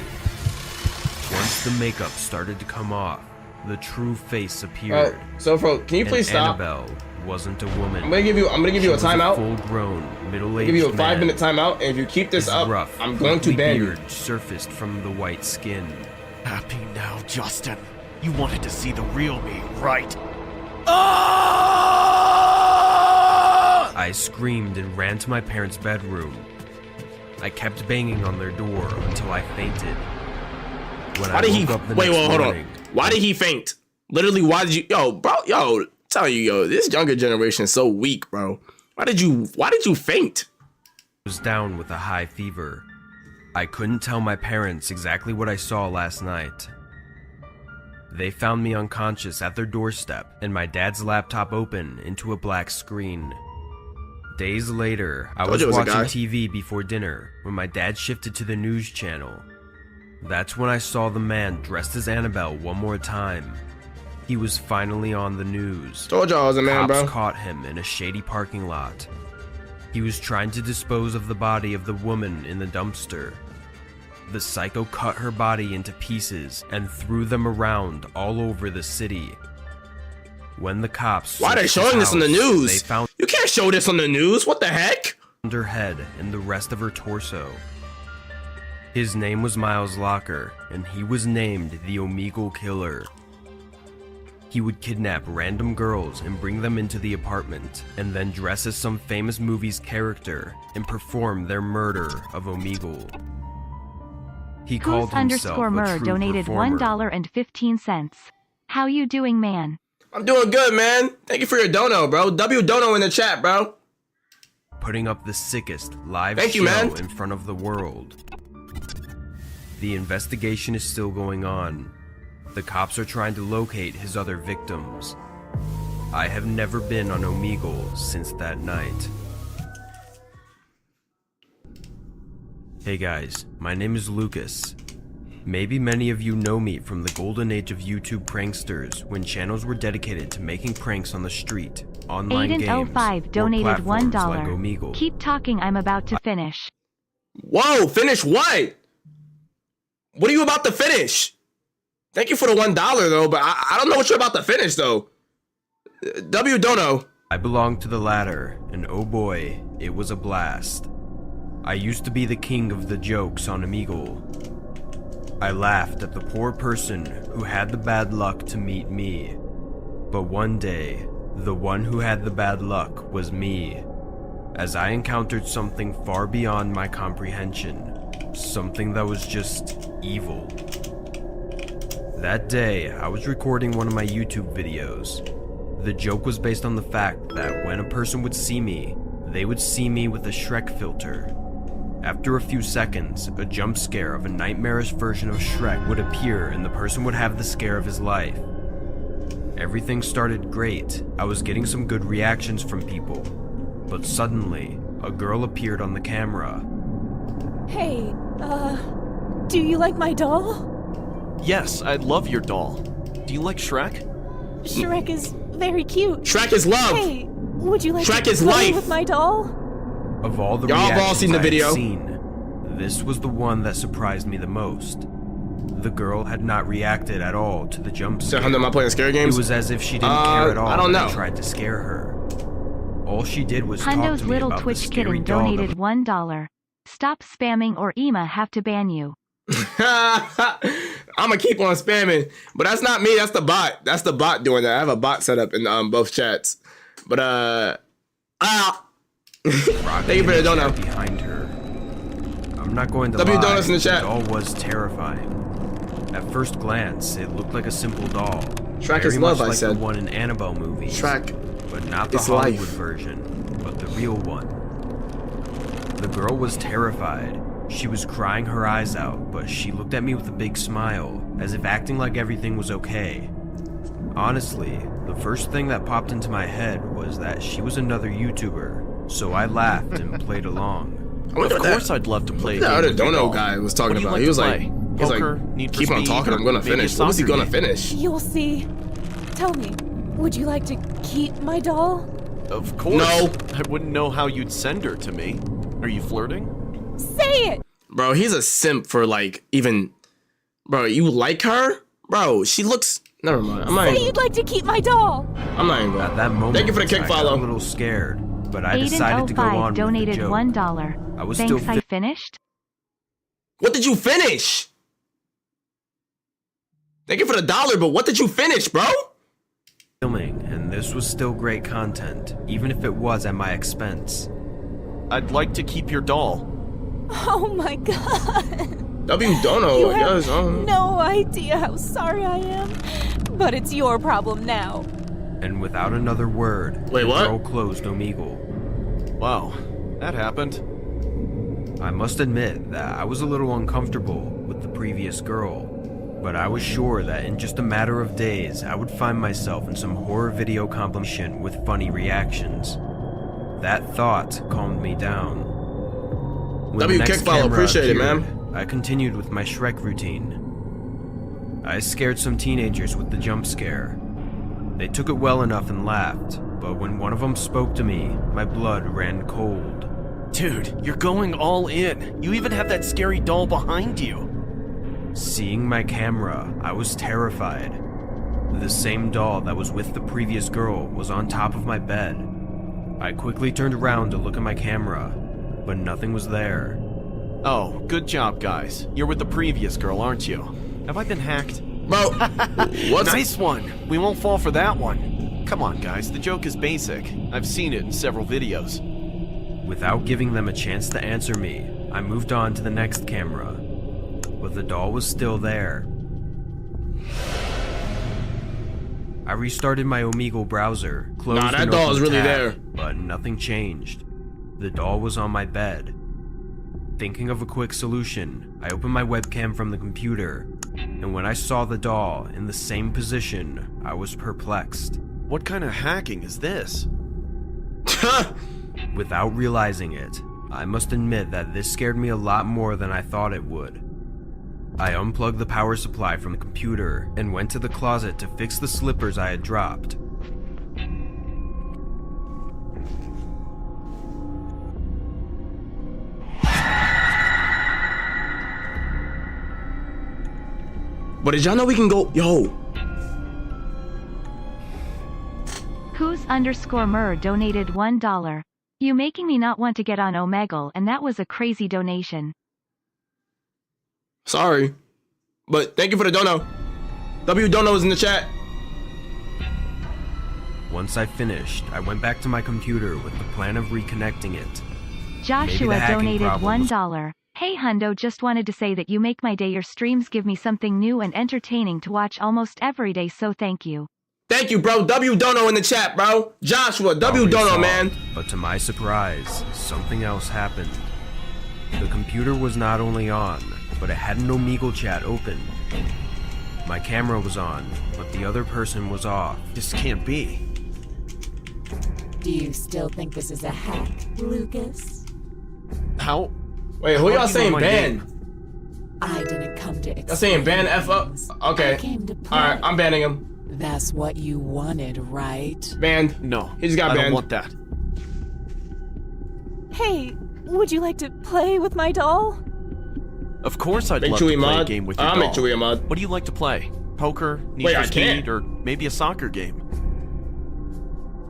Once the makeup started to come off, the true face appeared. So, bro, can you please and stop? Annabelle wasn't a woman. I'm gonna give you a timeout. Full-grown, middle-aged Give you a man. 5-minute timeout, and if you keep this His up, rough, I'm going to prickly ban you. beard surfaced from the white skin. Happy now, Justin. You wanted to see the real me, right? I screamed and ran to my parents' bedroom. I kept banging on their door until I fainted. When Why I did he? woke up the Wait, next well, hold on. morning, Why did he faint? Literally, why did you? Yo, bro, yo, I'm telling you, yo, this younger generation is so weak, bro. Why did you faint? I was down with a high fever. I couldn't tell my parents exactly what I saw last night. They found me unconscious at their doorstep and my dad's laptop open into a black screen. Days later, I was you it was a watching guy. TV before dinner when my dad shifted to the news channel. That's when I saw the man dressed as Annabelle one more time. He was finally on the news. Told y'all I was a man, Cops bro. caught him in a shady parking lot. He was trying to dispose of the body of the woman in the dumpster. The psycho cut her body into pieces and threw them around all over the city. When the cops Why are they searched his showing this on the house, news? They found You can't show this on the news. What the heck? her head and the rest of her torso. His name was Miles Locker, and he was named the Omegle Killer. He would kidnap random girls and bring them into the apartment, and then dress as some famous movie's character and perform their murder of Omegle. He called himself a Goose_mer true donated performer. $1.15. How you doing, man? I'm doing good, man. Thank you for your dono, bro. W dono in the chat, bro. Putting up the sickest live Thank show you, man. in front of the world. The investigation is still going on. The cops are trying to locate his other victims. I have never been on Omegle since that night. Hey guys, my name is Lucas. Maybe many of you know me from the golden age of YouTube pranksters when channels were dedicated to making pranks on the street, online games, Aiden05 or donated platforms $1. like Omegle. Keep talking, I'm about to finish. Whoa, finish what? What are you about to finish? Thank you for the $1 though, but I don't know what you're about to finish though. W dono. I belonged to the latter, and oh boy, it was a blast. I used to be the king of the jokes on Omegle. I laughed at the poor person who had the bad luck to meet me. But one day, the one who had the bad luck was me, as I encountered something far beyond my comprehension, something that was just evil. That day, I was recording one of my YouTube videos. The joke was based on the fact that when a person would see me, they would see me with a Shrek filter. After a few seconds, a jump scare of a nightmarish version of Shrek would appear and the person would have the scare of his life. Everything started great. I was getting some good reactions from people. But suddenly, a girl appeared on the camera. Hey, do you like my doll? Yes, I love your doll. Do you like Shrek? Shrek is very cute. Shrek is love. Hey, would you like Shrek to is play life. with my doll? Of all the Y'all have all reactions seen the I had video. seen, this was the one that surprised me the most. The girl had not reacted at all to the jump So, scare. Hunter, am I playing scare It games? was as if she didn't care at all I don't when know. I tried to scare her. All she did was talk Hundo's to me little about the Twitch scary kitten doll that donated $1. Stop spamming or Ema have to ban you. I'm gonna keep on spamming, but that's not me. That's the bot. That's the bot doing that. I have a bot set up in both chats. But rocking thank you for in the chair dono. behind her. I'm not going to W lie, Donuts in the chat. doll was terrifying. At first glance, it looked like a simple doll. Shrek very is love, much I like said. the one in Annabelle movies. Shrek But not the is Hollywood life. version, but the real one. The girl was terrified. She was crying her eyes out, but she looked at me with a big smile, as if acting like everything was okay. Honestly, the first thing that popped into my head was that she was another YouTuber, so I laughed and played along. Of course I'd love to play a The game other with your Dono doll. guy was What talking do you about. like He to was like, play? he's Poker, like, Need for keep on Speed, talking, or I'm gonna maybe a finish. What was he soccer gonna game? finish? You'll see. Tell me, would you like to keep my doll? Of course. No. I wouldn't know how you'd send her to me. Are you flirting? Say it! Bro, he's a simp for like even. Bro, you like her? Bro, she looks. Never mind. I'm not Say even. you'd like to keep my doll! I'm not even going. At that moment, Thank you for the kick I follow. got a little scared, but I decided to go Aiden05 on donated with the joke. $1. I was Thanks, still I finished? What did you finish? Thank you for the dollar, but what did you finish, bro? filming, and this was still great content, even if it was at my expense. I'd like to keep your doll. Oh my god! W Dono, You I have guess. no idea how sorry I am. But it's your problem now. And without another word, Wait, the what? girl closed Omegle. Wow, that happened. I must admit that I was a little uncomfortable with the previous girl, but I was sure that in just a matter of days, I would find myself in some horror video compilation with funny reactions. That thought calmed me down. When W the next kick follow, camera appreciate it, appeared, man. I continued with my Shrek routine. I scared some teenagers with the jump scare. They took it well enough and laughed, but when one of them spoke to me, my blood ran cold. Dude, you're going all in. You even have that scary doll behind you. Seeing my camera, I was terrified. The same doll that was with the previous girl was on top of my bed. I quickly turned around to look at my camera, but nothing was there. Oh, good job, guys. You're with the previous girl, aren't you? Have I been hacked? Bro, what's Nice one. We won't fall for that one. Come on, guys. The joke is basic. I've seen it in several videos. Without giving them a chance to answer me, I moved on to the next camera. But the doll was still there. I restarted my Omegle browser, closed Nah, that and doll is opened really tab, there. but nothing changed. The doll was on my bed. Thinking of a quick solution, I opened my webcam from the computer, and when I saw the doll in the same position, I was perplexed. What kind of hacking is this? Without realizing it, I must admit that this scared me a lot more than I thought it would. I unplugged the power supply from the computer and went to the closet to fix the slippers I had dropped. But did y'all know we can go? Yo, Who's_mer donated $1. You making me not want to get on Omegle, and that was a crazy donation. sorry, but thank you for the dono. W Dono is in the chat. Once I finished, I went back to my computer with the plan of reconnecting it. Joshua hacking donated problem was- $1. Hey Hundo, just wanted to say that you make my day. Your streams give me something new and entertaining to watch almost every day, so thank you. Thank you, bro. W Dono in the chat, bro. Joshua, W Always Dono, saw, man. But to my surprise, something else happened. The computer was not only on, but it had an Omegle chat open. My camera was on, but the other person was off. This can't be. Do you still think this is a hack, Lucas? How? Wait, who How do y'all you know saying my ban? name? I didn't come to Y'all saying ban F up? Okay. I came to play. Alright, I'm banning him. That's what you wanted, right? Banned. No. He just got I banned. don't want that. Hey, would you like to play with my doll? Of course I'd Make love Chewy to play a mod. game with your I'll doll. make Chewy a mod. What do you like to play? Poker, Need Wait, for I Speed, can't. or maybe a soccer game?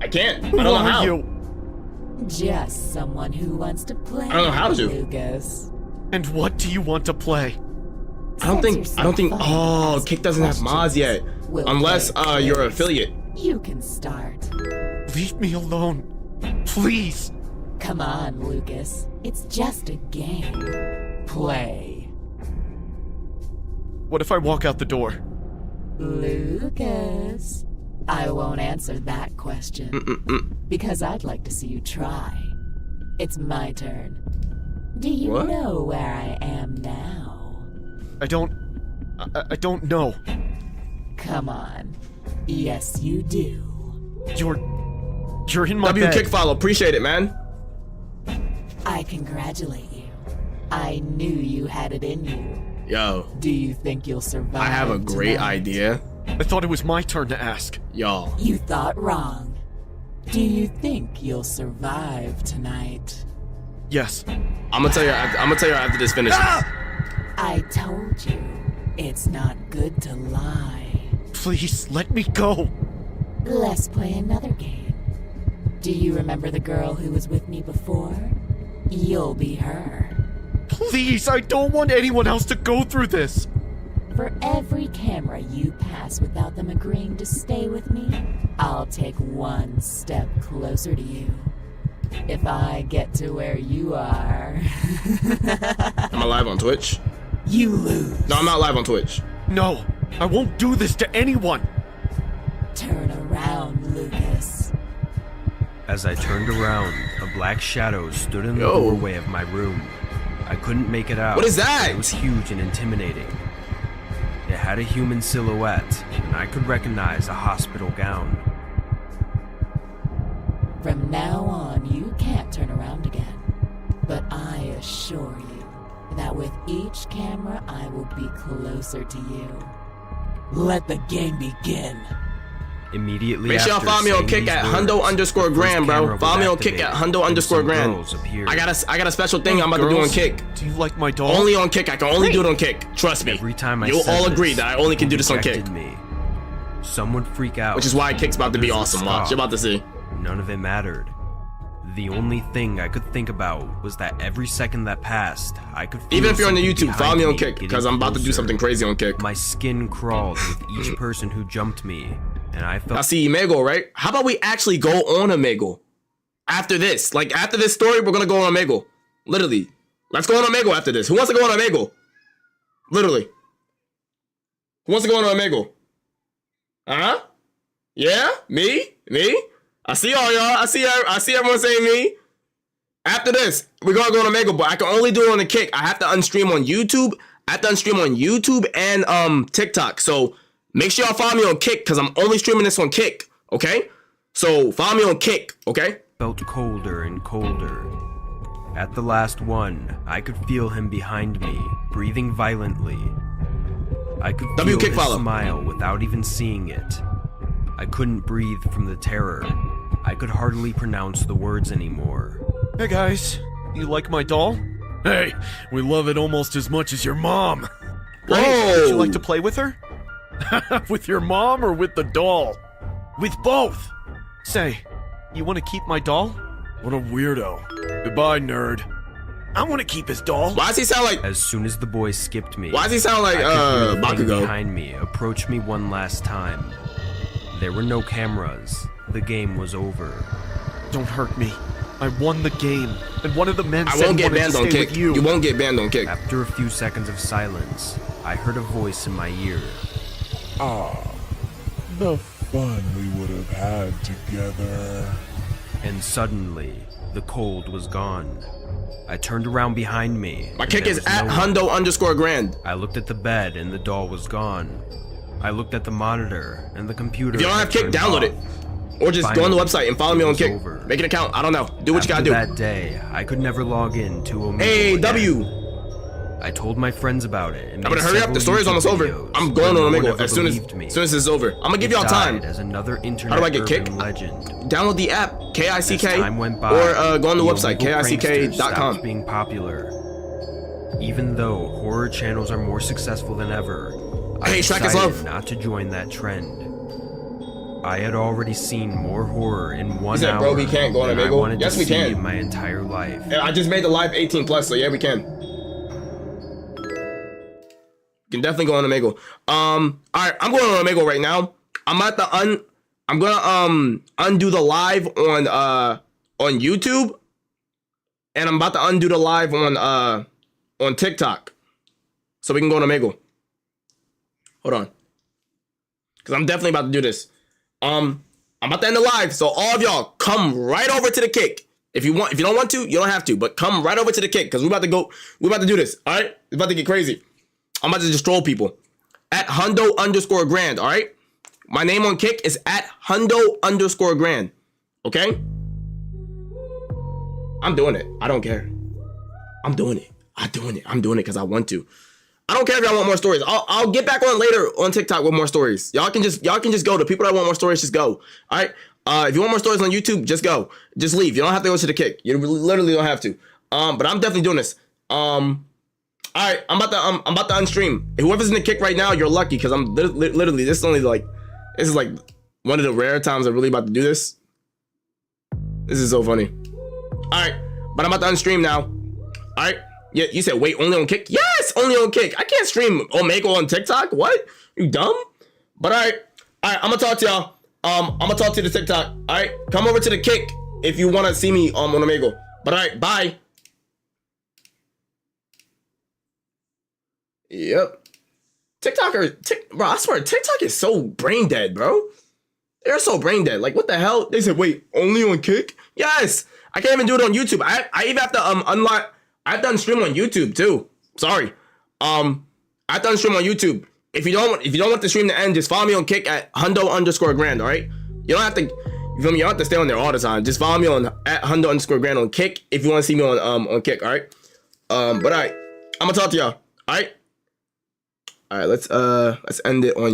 I can't. I Who don't know are how. you? Just someone who wants to play. I don't know how to. Lucas. And what do you want to play? I don't think. Oh, Kick doesn't have mods yet, We'll unless play you're an quiz. affiliate. You can start. Leave me alone. Please. Come on, Lucas. It's just a game. play. What if I walk out the door? Lucas, I won't answer that question. Because I'd like to see you try. It's my turn. Do you What? know where I am now? I don't know. Come on. Yes, you do. You're in my W bed. kick follow. Appreciate it, man. I congratulate you. I knew you had it in you. Yo, Do you think you'll survive? I have a great tonight? idea. I thought it was my turn to ask. Y'all. You thought wrong. Do you think you'll survive tonight? Yes. I'm gonna tell you after this finishes. I told you, it's not good to lie. Please let me go. Let's play another game. Do you remember the girl who was with me before? You'll be her. Please, I don't want anyone else to go through this. For every camera you pass without them agreeing to stay with me, I'll take one step closer to you. If I get to where you are, Am I live on Twitch? you lose. No, I'm not live on Twitch. No, I won't do this to anyone. Turn around, Lucas. As I turned around, a black shadow stood in the Yo. doorway of my room. I couldn't make it out. What is that? but It was huge and intimidating. It had a human silhouette, and I could recognize a hospital gown. From now on, you can't turn around again. But I assure you that with each camera, I will be closer to you. Let the game begin. Immediately Make sure y'all after follow me on saying Kick these at words, Hundo_Grand, the first bro. camera Follow was me on Kick at activated, Hundo and some underscore Grand. girls appeared. I got a special thing I'm about to do on Girls, Kick. Do you like my doll? Only on Kick. I can only do it on Kick. Trust me. Every time I You'll said all agree this, that I only can do this on rejected Kick. me. Some would freak out, Which is why Kick's about to be others would awesome. Watch. scoff. You're about to see. None of it mattered. The only thing I could think about was that every second that passed, I could feel Even if you're on the something YouTube, follow me behind on Kick getting because I'm about to do closer. something crazy on Kick. My skin crawled with each person who jumped me, and I I felt see Omegle, right? How about we actually go on Omegle after this? Like after this story, we're gonna go on Omegle. Literally, let's go on Omegle after this. Who wants to go on Omegle? Literally, who wants to go on Omegle? Huh? Yeah, me. I see all y'all. I see everyone saying me. After this, we're gonna go on Omegle, but I can only do it on the Kick. I have to unstream on YouTube. I have to unstream on YouTube and TikTok. So make sure y'all follow me on Kick because I'm only streaming this on Kick. Okay? So follow me on Kick. Okay? felt colder and colder. At the last one, I could feel him behind me, breathing violently. I could W feel kick his follow. smile without even seeing it. I couldn't breathe from the terror. I could hardly pronounce the words anymore. Hey guys, you like my doll? Hey, we love it almost as much as your mom. Great. Would you like to play with her? With your mom or with the doll? With both. Say, you want to keep my doll? What a weirdo. Goodbye, nerd. I want to keep his doll. Why does he sound like? As soon as the boy skipped me, Why does he sound like I could feel the thing Bakugo? behind me approach me one last time. There were no cameras. The game was over. Don't hurt me. I won the game, and one of the men I said won't he get wanted banned to on stay Kick. with you. You won't get banned on Kick. After a few seconds of silence, I heard a voice in my ear. Ah, the fun we would have had together. And suddenly, the cold was gone. I turned around behind me. My and Kick there is was at no one. Hundo_Grand. I looked at the bed and the doll was gone. I looked at the monitor and the computer. If you don't had have Kick, turned download it. off. Or just go on the Finally, website and follow me it on was Kick. over. Make an account. I don't know. Do what you After gotta do. that day, I could never log in to Omegle Hey, again. W. I told my friends about it. And I'm gonna made hurry up. The several story's almost YouTube over. videos, I'm but going no on one Omegle ever as soon believed me. as this is over. I'm gonna give y'all It time. died as another internet do I get urban Kick? legend. Download the app As KICK time went by, or go on the the website Omegle pranksters stopped KICK.com. being popular. Even though horror channels are more successful than ever, I Hey, Shrek is decided love. not to join that trend. I had already seen more horror in 1 said, hour "Bro, we can't go on than I Omegle?" wanted Yes, to we see can. in my entire life. I just made the live 18 plus, so yeah, we can. You can definitely go on Omegle. All right, I'm going on Omegle right now. I'm at the I'm gonna undo the live on YouTube, and I'm about to undo the live on on TikTok so we can go on Omegle. Hold on. Because I'm definitely about to do this. I'm about to end the live, so all of y'all come right over to the kick. If you don't want to, you don't have to, but come right over to the kick because we're about to do this. All right, it's about to get crazy. I'm about to just troll people at hundo_grand. All right, my name on kick is at hundo_grand. Okay, I'm doing it. I don't care. I'm doing it. I'm doing it because I want to. I don't care if y'all want more stories. I'll get back on later on TikTok with more stories. Y'all can just go. The people that want more stories, just go. All right. If you want more stories on YouTube, just go. Just leave. You don't have to go to the kick. You literally don't have to. But I'm definitely doing this. All right. I'm about to unstream. Whoever's in the kick right now, you're lucky because I'm literally this is like one of the rare times I'm really about to do this. This is so funny. All right. But I'm about to unstream now. All right. Yeah, you said wait, only on kick? Yes, only on kick. I can't stream Omegle on TikTok. What? You dumb? But all right, I'm gonna talk to y'all. I'm gonna talk to the TikTok. All right, come over to the kick if you wanna see me on Omegle. But all right, bye. Yep. Bro, I swear TikTok is so brain dead, bro. They're so brain dead. Like, what the hell? They said, wait, only on kick? Yes. I can't even do it on YouTube. I even have to unlock. I've done stream on YouTube too. Sorry. I've done stream on YouTube. If you don't want the stream to end, just follow me on kick at hundo_grand. All right. You don't have to. You feel me? You don't have to stay on there all the time. Just follow me on at hundo_grand on kick if you want to see me on kick. All right. But all right. I'm gonna talk to y'all. All right. All right. Let's end it on.